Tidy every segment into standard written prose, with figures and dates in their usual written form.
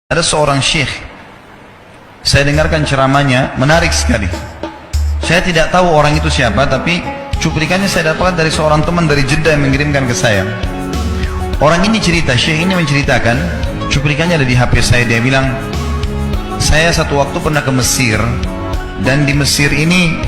Ada seorang syekh, saya dengarkan ceramahnya, menarik sekali. Saya tidak tahu orang itu siapa, tapi cuplikannya saya dapatkan dari seorang teman dari Jeddah yang mengirimkan ke saya. Orang ini cerita, syekh ini menceritakan, cuplikannya ada di HP saya. Dia bilang, saya satu waktu pernah ke Mesir, dan di Mesir ini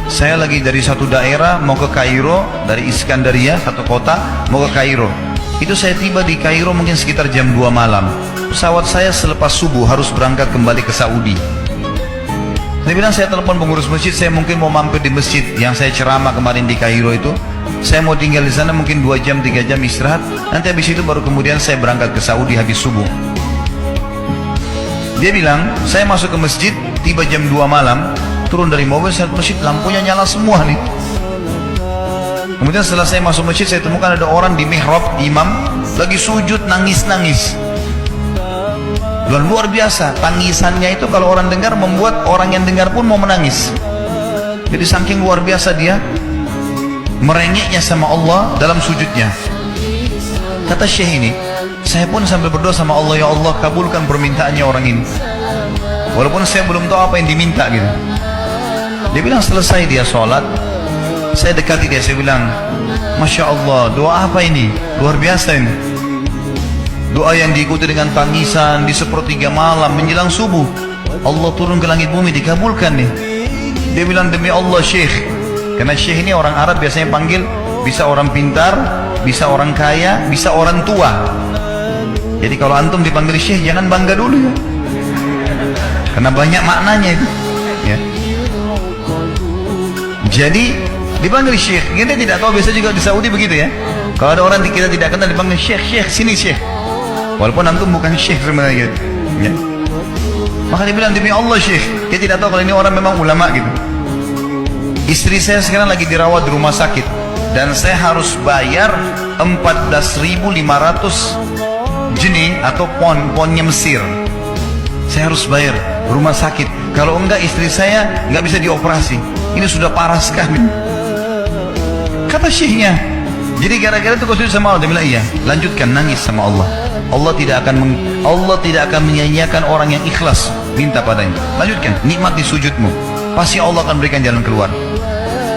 saya lagi dari satu daerah mau ke Kairo, dari Iskandaria, satu kota, mau ke Kairo. Itu saya tiba di Kairo mungkin sekitar jam 2 malam. Pesawat saya selepas subuh harus berangkat kembali ke Saudi. Saya bilang, saya telepon pengurus masjid, saya mungkin mau mampir di masjid yang saya ceramah kemarin di Kairo itu. Saya mau tinggal di sana mungkin 2 jam, 3 jam istirahat. Nanti habis itu baru kemudian saya berangkat ke Saudi habis subuh. Dia bilang, saya masuk ke masjid, tiba jam 2 malam, turun dari mobil, saya ke masjid, lampunya nyala semua nih. Kemudian setelah saya masuk masjid, saya temukan ada orang di mihrab, imam, lagi sujud nangis-nangis. Dan luar biasa, tangisannya itu kalau orang dengar membuat orang yang dengar pun mau menangis. Jadi saking luar biasa dia merengeknya sama Allah dalam sujudnya. Kata syekh ini, saya pun sambil berdoa sama Allah, ya Allah kabulkan permintaannya orang ini. Walaupun saya belum tahu apa yang diminta gitu. Dia bilang selesai dia sholat, saya dekati dia, saya bilang, Masya Allah, doa apa ini? Luar biasa ini. Doa yang diikuti dengan tangisan di sepertiga malam menjelang subuh. Allah turun ke langit bumi, dikabulkan nih. Dia bilang, demi Allah syekh. Karena syekh ini orang Arab biasanya panggil, bisa orang pintar, bisa orang kaya, bisa orang tua. Jadi kalau antum dipanggil syekh, jangan bangga dulu ya. Karena banyak maknanya itu ya. Jadi dipanggil syekh. Kita tidak tahu, biasa juga di Saudi begitu ya. Kalau ada orang kita tidak kenal dipanggil syekh, syekh, sini syekh. Walaupun antum bukan syekh sebenarnya gitu. Ya. Maka dia bilang, demi Allah syekh, dia tidak tahu kalau ini orang memang ulama gitu. Istri saya sekarang lagi dirawat di rumah sakit, dan saya harus bayar 14.500 jenih atau ponnya Mesir. Saya harus bayar rumah sakit. Kalau enggak istri saya nggak bisa dioperasi. Ini sudah parah sekali. Kata syekhnya, jadi gara-gara itu kau sujud sama Allah. Dia bilang, iya, lanjutkan nangis sama Allah. Allah tidak akan menyanyiakan orang yang ikhlas minta padanya. Lanjutkan, nikmati sujudmu, pasti Allah akan berikan jalan keluar.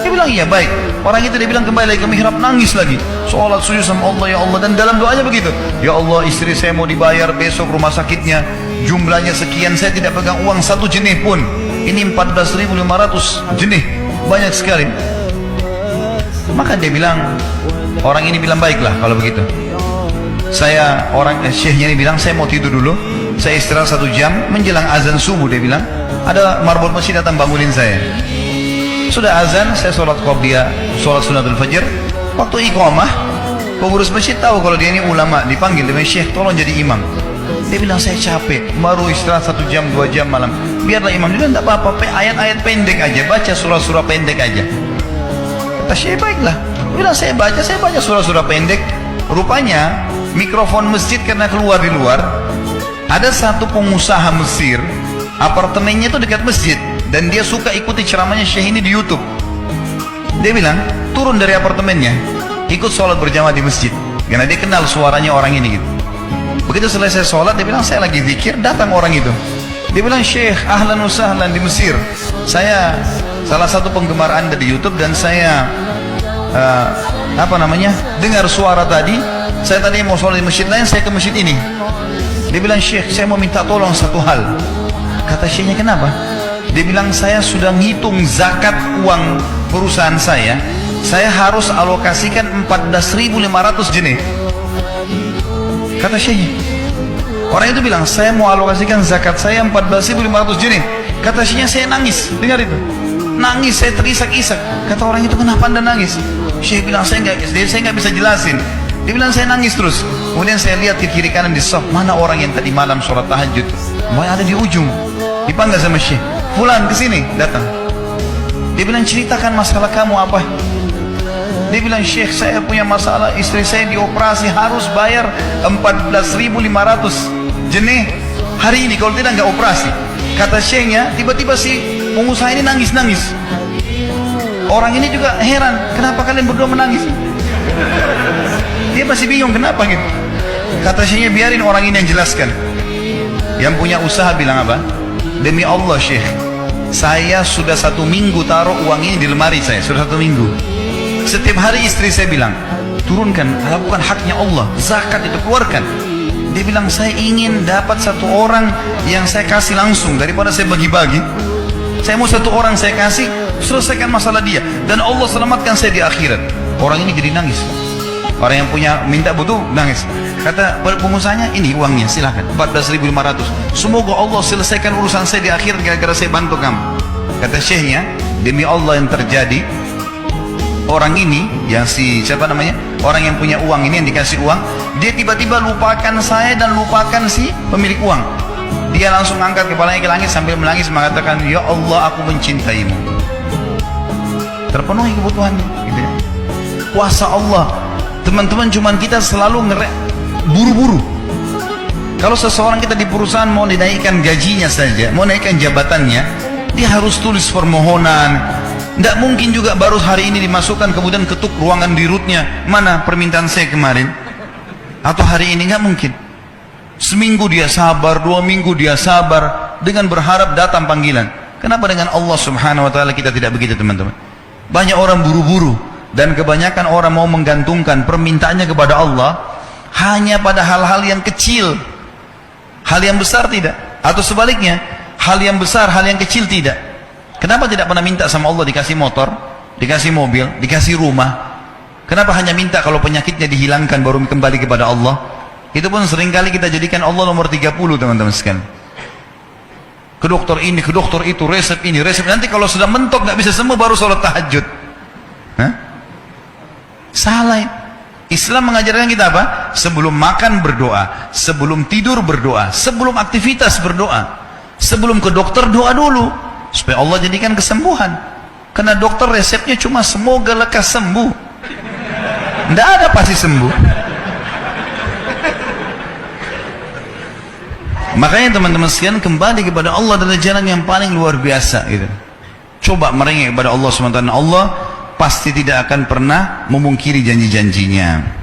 Dia bilang, iya baik. Orang itu dia bilang kembali lagi ke mihrab, nangis lagi, sholat sujud sama Allah, ya Allah. Dan dalam doanya begitu, ya Allah, istri saya mau dibayar besok rumah sakitnya, jumlahnya sekian, saya tidak pegang uang 1 jenih pun. Ini 14.500 jenih, banyak sekali. Maka dia bilang, orang ini bilang, baiklah kalau begitu. Saya, syekhnya ini bilang, saya mau tidur dulu, saya istirahat 1 jam, menjelang azan subuh dia bilang, ada marbot masjid datang bangunin saya. Sudah azan, saya sholat qobliyah, sholat sunatul fajr. Waktu iqamah, pengurus masjid tahu kalau dia ini ulama, dipanggil dengan syekh, tolong jadi imam. Dia bilang, saya capek, baru istirahat 1 jam, 2 jam malam. Biarlah imam. Dia bilang, tidak apa-apa, ayat-ayat pendek aja, baca surah-surah pendek aja. Kata syekh, baiklah. Dia bilang, saya baca surah-surah pendek. Rupanya mikrofon masjid karena keluar di luar, ada satu pengusaha Mesir, apartemennya itu dekat masjid, dan dia suka ikuti ceramahnya syekh ini di YouTube. Dia bilang, turun dari apartemennya, ikut sholat berjamaah di masjid, karena dia kenal suaranya orang ini gitu. Begitu selesai sholat, dia bilang, saya lagi zikir, datang orang itu. Dia bilang, syekh, ahlan wa sahlan di Mesir, saya salah satu penggemar anda di YouTube, dan saya dengar suara tadi. Saya tadi mau sholat di masjid lain, saya ke masjid ini. Dia bilang, syekh, saya mau minta tolong satu hal. Kata syekhnya, kenapa? Dia bilang, saya sudah ngitung zakat uang perusahaan saya harus alokasikan 14.500 jenih. Kata syekhnya, orang itu bilang, saya mau alokasikan zakat saya 14.500 jenih. Kata syekhnya, saya nangis, dengar itu, nangis, saya terisak-isak. Kata orang itu, kenapa anda nangis? Syekh bilang, saya nggak bisa jelasin. Dia bilang, saya nangis terus. Kemudian saya lihat ke kiri kanan di saf, mana orang yang tadi malam sholat tahajud? Mau ada di ujung. Dipanggil sama syekh, fulan kesini, datang. Dia bilang, ceritakan masalah kamu apa? Dia bilang, syekh, saya punya masalah, istri saya dioperasi, harus bayar 14.500 jenih hari ini, kalau tidak nggak operasi. Kata syekhnya, tiba-tiba si pengusaha ini nangis-nangis. Orang ini juga heran, kenapa kalian berdua menangis? Dia masih bingung kenapa gitu. Kata syekhnya, biarin orang ini yang jelaskan. Yang punya usaha bilang apa? Demi Allah Syekh, saya sudah 1 minggu taruh uang ini di lemari saya, sudah 1 minggu. Setiap hari istri saya bilang, turunkan, lakukan haknya Allah, zakat itu keluarkan. Dia bilang, saya ingin dapat 1 orang yang saya kasih langsung daripada saya bagi-bagi. Saya mau 1 orang saya kasih, selesaikan masalah dia, dan Allah selamatkan saya di akhirat. Orang ini jadi nangis. Orang yang punya minta butuh nangis. Kata pengusahanya, ini uangnya silahkan, 14.500. Semoga Allah selesaikan urusan saya di akhirat gara-gara saya bantu kamu. Kata syekhnya, demi Allah yang terjadi, orang ini yang siapa namanya, orang yang punya uang ini, yang dikasih uang, dia tiba-tiba lupakan saya dan lupakan si pemilik uang. Dia langsung angkat kepalanya ke langit sambil menangis mengatakan, ya Allah, aku mencintaimu. Terpenuhi kebutuhannya gitu ya. Kuasa Allah. Teman-teman, cuman kita selalu buru-buru. Kalau seseorang kita di perusahaan mau dinaikkan gajinya saja, mau naikkan jabatannya, dia harus tulis permohonan. Tidak mungkin juga baru hari ini dimasukkan kemudian ketuk ruangan dirutnya, mana permintaan saya kemarin, atau hari ini, nggak mungkin. Seminggu dia sabar, 2 minggu dia sabar dengan berharap datang panggilan. Kenapa dengan Allah Subhanahu Wa Taala kita tidak begitu, teman-teman? Banyak orang buru-buru dan kebanyakan orang mau menggantungkan permintaannya kepada Allah hanya pada hal-hal yang kecil, hal yang besar tidak, atau sebaliknya, hal yang besar, hal yang kecil tidak. Kenapa tidak pernah minta sama Allah dikasih motor, dikasih mobil, dikasih rumah? Kenapa hanya minta kalau penyakitnya dihilangkan baru kembali kepada Allah? Itu pun seringkali kita jadikan Allah nomor 30, teman-teman sekalian. Ke dokter ini, ke dokter itu, resep ini, resep. Nanti kalau sudah mentok nggak bisa sembuh baru sholat tahajud. Hah? Salah. Islam mengajarkan kita apa? Sebelum makan berdoa, sebelum tidur berdoa, sebelum aktivitas berdoa, sebelum ke dokter doa dulu supaya Allah jadikan kesembuhan. Karena dokter resepnya cuma semoga lekas sembuh, tidak ada pasti sembuh. Makanya teman-teman sekalian, kembali kepada Allah adalah jalan yang paling luar biasa gitu. Coba merengek kepada Allah SWT, Allah pasti tidak akan pernah memungkiri janji-janjinya.